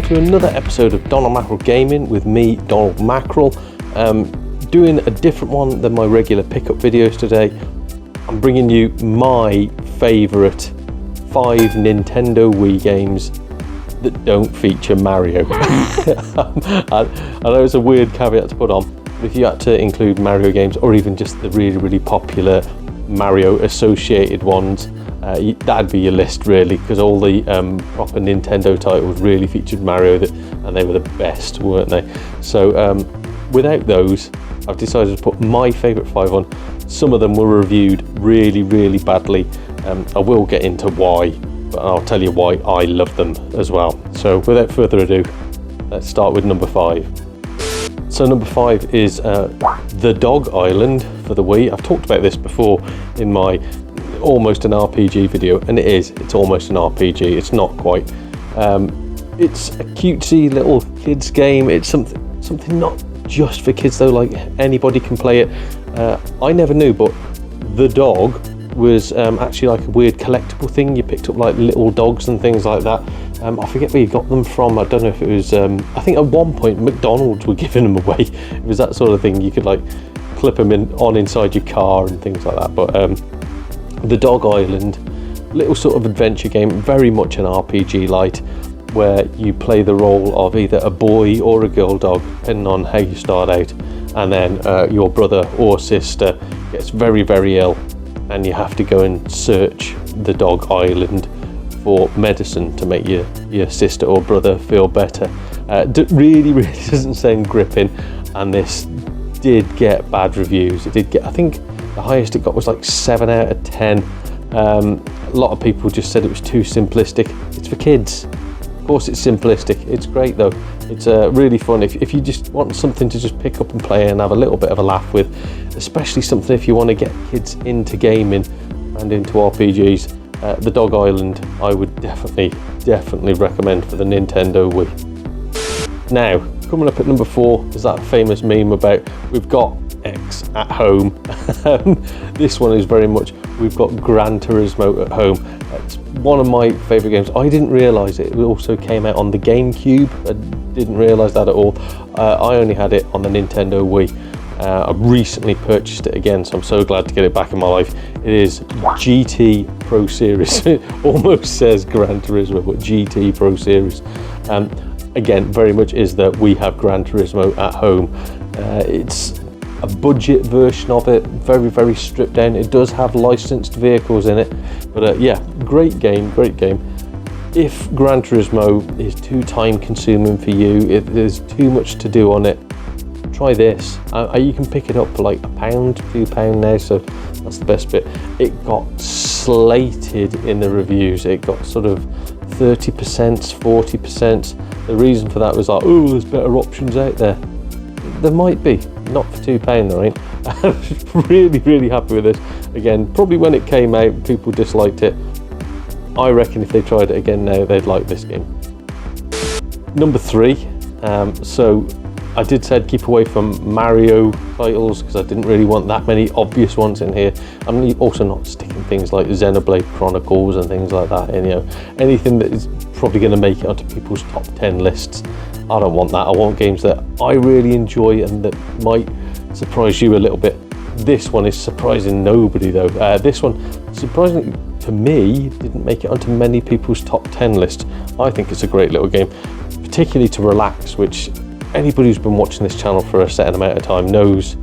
to another episode of Donald Mackerel Gaming with me, Donald Mackerel. Doing a different one than my regular pickup videos today. I'm bringing you my favourite 5 Nintendo Wii games that don't feature Mario. I know it's a weird caveat to put on, but if you had to include Mario games or even just the really popular Mario associated ones, that'd be your list really, because all the proper Nintendo titles really featured Mario, and they were the best, weren't they? So without those, I've decided to put my favourite 5 on. Some of them were reviewed really badly. I will get into why, but I'll tell you why I love them as well. So without further ado, let's start with number 5. So number 5 is The Dog Island for the Wii. I've talked about this before in my almost an RPG video, and it's almost an RPG. It's not quite. It's a cutesy little kids game. It's something not just for kids though, like anybody can play it. I never knew, but the dog was actually like a weird collectible thing. You picked up like little dogs and things like that. I forget where you got them from. I don't know if it was, I think at one point McDonald's were giving them away. It was that sort of thing. You could like clip them on inside your car and things like that. But The Dog Island, little sort of adventure game, very much an RPG light, where you play the role of either a boy or a girl dog, depending on how you start out, and then your brother or sister gets very ill, and you have to go and search the Dog Island for medicine to make your sister or brother feel better. Really doesn't sound gripping, and this did get bad reviews. It did get, I think the highest it got was like 7 out of 10. A lot of people just said it was too simplistic. It's for kids. Of course it's simplistic. It's great though. It's really fun if you just want something to just pick up and play and have a little bit of a laugh with, especially something if you want to get kids into gaming and into RPGs. The Dog Island I would definitely recommend for the Nintendo Wii. Now, coming up at number 4 is that famous meme about we've got X at home. This one is very much we've got Gran Turismo at home. It's one of my favourite games. I didn't realise it also came out on the GameCube. I didn't realise that at all. I only had it on the Nintendo Wii. I recently purchased it again, so I'm so glad to get it back in my life. It is GT Pro Series. It almost says Gran Turismo, but GT Pro Series. Again, very much is that we have Gran Turismo at home. It's a budget version of it, very stripped down. It does have licensed vehicles in it, but yeah, great game. If Gran Turismo is too time consuming for you, there's too much to do on it, try this. You can pick it up for like £1, £2 now, so that's the best bit. It got slated in the reviews. It got sort of 30%, 40%. The reason for that was like, oh, there's better options out there. There might be, not for £2 though, right? I'm really happy with this. Again, probably when it came out, people disliked it. I reckon if they tried it again now, they'd like this game. Number 3, so I did say I'd keep away from Mario titles because I didn't really want that many obvious ones in here. I'm also not sticking things like Xenoblade Chronicles and things like that in, anything that is probably going to make it onto people's top 10 lists. I don't want that. I want games that I really enjoy and that might surprise you a little bit. This one is surprising nobody though. This one, surprisingly to me, didn't make it onto many people's top 10 lists. I think it's a great little game, particularly to relax, which anybody who's been watching this channel for a certain amount of time knows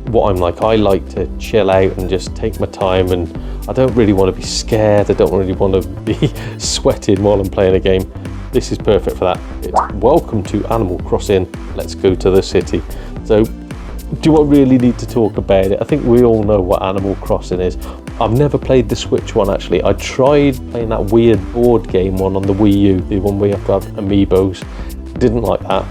what I'm like. I like to chill out and just take my time, and I don't really want to be scared. I don't really want to be sweating while I'm playing a game. This is perfect for that. It's welcome to Animal Crossing. Let's go to the city. So, do I really need to talk about it? I think we all know what Animal Crossing is. I've never played the Switch one actually. I tried playing that weird board game one on the Wii U, the one where you have to have amiibos. Didn't like that.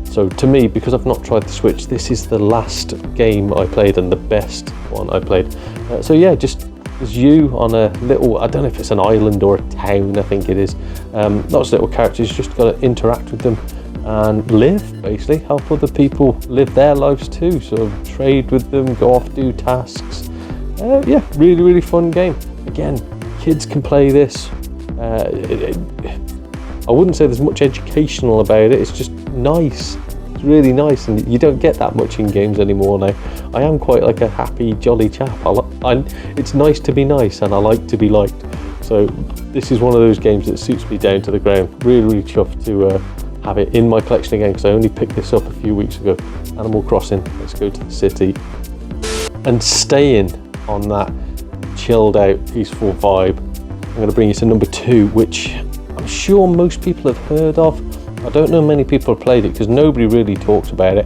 So to me, because I've not tried the Switch, this is the last game I played and the best one I played. So yeah, just as you on a little, I don't know if it's an island or a town, I think it is. Lots of little characters, you just got to interact with them and live, basically, help other people live their lives too. So trade with them, go off, do tasks. Yeah, really fun game. Again, kids can play this. I wouldn't say there's much educational about it. It's just nice. It's really nice, and you don't get that much in games anymore now. I am quite like a happy, jolly chap. It's nice to be nice, and I like to be liked. So this is one of those games that suits me down to the ground. Really, really chuffed to have it in my collection again, because I only picked this up a few weeks ago. Animal Crossing. Let's go to the city. And staying on that chilled out, peaceful vibe, I'm going to bring you to number 2, which I'm sure most people have heard of. I don't know many people have played it because nobody really talks about it.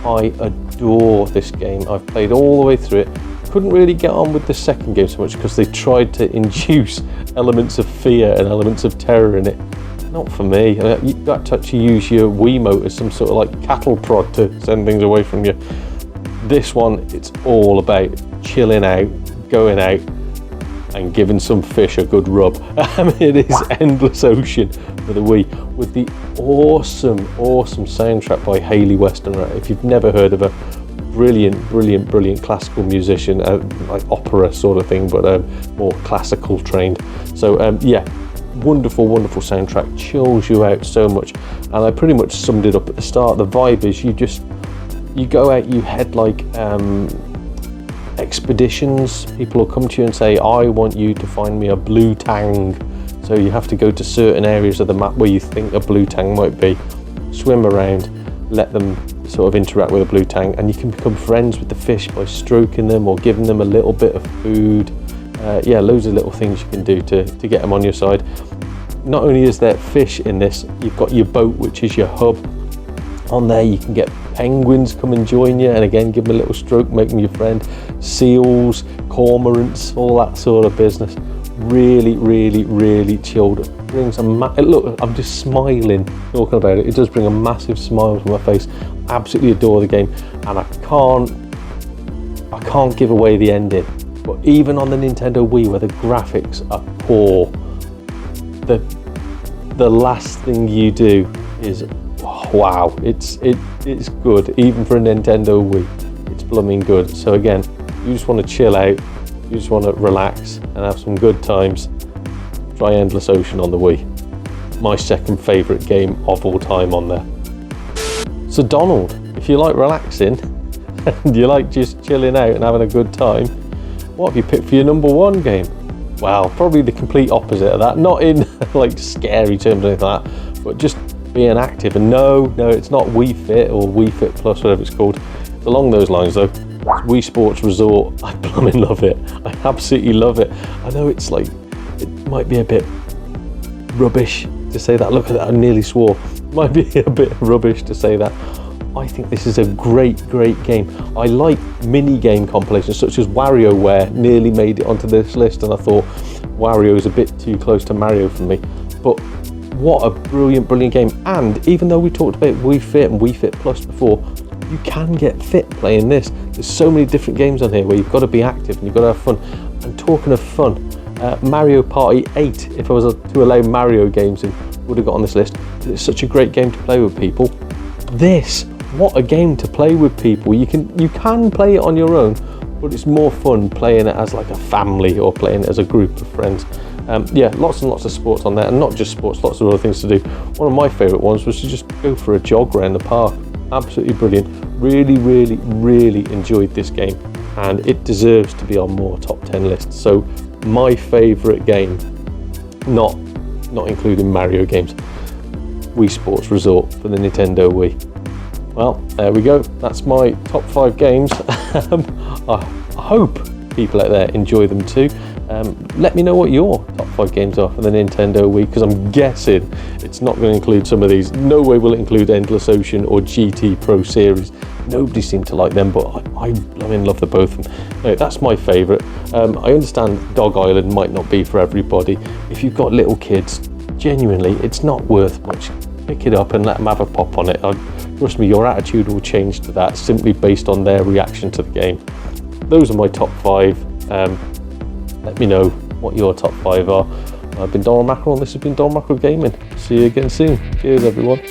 I adore this game. I've played all the way through it. Couldn't really get on with the second game so much because they tried to induce elements of fear and elements of terror in it. Not for me. You got to actually use your Wiimote as some sort of like cattle prod to send things away from you. This one, it's all about chilling out, going out, and giving some fish a good rub. It is Endless Ocean for the Wii, with the awesome soundtrack by Hayley Westenra. If you've never heard of her, brilliant classical musician, like opera sort of thing, but more classical trained. So yeah, wonderful soundtrack, chills you out so much. And I pretty much summed it up at the start. The vibe is you go out, you head like expeditions. People will come to you and say, I want you to find me a blue tang. So you have to go to certain areas of the map where you think a blue tang might be, swim around, let them sort of interact with a blue tang, and you can become friends with the fish by stroking them or giving them a little bit of food. Yeah, loads of little things you can do to get them on your side. Not only is there fish in this, you've got your boat, which is your hub. On there you can get penguins come and join you, and again give them a little stroke, make them your friend. Seals, cormorants, all that sort of business. Really chilled. It brings look, I'm just smiling talking about it. It does bring a massive smile to my face. Absolutely adore the game, and I can't give away the ending. But even on the Nintendo Wii, where the graphics are poor, the last thing you do is wow, it's good. Even for a Nintendo Wii, it's blooming good. So again, you just want to chill out, you just want to relax and have some good times, try Endless Ocean on the Wii. My second favourite game of all time on there. So Donald, if you like relaxing and you like just chilling out and having a good time, what have you picked for your number 1 game? Well, probably the complete opposite of that. Not in like scary terms or anything like that, but just being active. And no, it's not Wii Fit or Wii Fit Plus, whatever it's called. It's along those lines though. It's Wii Sports Resort. I blooming love it. I absolutely love it. I know it's like, it might be a bit rubbish to say that. Look at that, I nearly swore. It might be a bit rubbish to say that. I think this is a great game. I like mini game compilations such as WarioWare. Nearly made it onto this list, and I thought Wario is a bit too close to Mario for me. But what a brilliant game. And even though we talked about Wii Fit and Wii Fit Plus before, you can get fit playing this. There's so many different games on here where you've got to be active and you've got to have fun. And talking of fun, Mario Party 8, if I was to allow Mario games in, would have got on this list. It's such a great game to play with people. This, what a game to play with people. You can play it on your own, but it's more fun playing it as like a family or playing it as a group of friends. Yeah, lots and lots of sports on there, and not just sports, lots of other things to do. One of my favourite ones was to just go for a jog around the park. Absolutely brilliant. Really enjoyed this game, and it deserves to be on more top 10 lists. So my favourite game, not including Mario games, Wii Sports Resort for the Nintendo Wii. Well, there we go. That's my top 5 games. I hope people out there enjoy them too. Let me know what your top 5 games are for the Nintendo Wii, because I'm guessing it's not going to include some of these. No way will it include Endless Ocean or GT Pro Series. Nobody seemed to like them, but I love the both of them. Anyway, that's my favourite. I understand Dog Island might not be for everybody. If you've got little kids, genuinely, it's not worth much. Pick it up and let them have a pop on it. Trust me, your attitude will change to that simply based on their reaction to the game. Those are my top 5. Let me know what your top 5 are. I've been Donald Mackerel, and this has been Donald Mackerel Gaming. See you again soon. Cheers, everyone.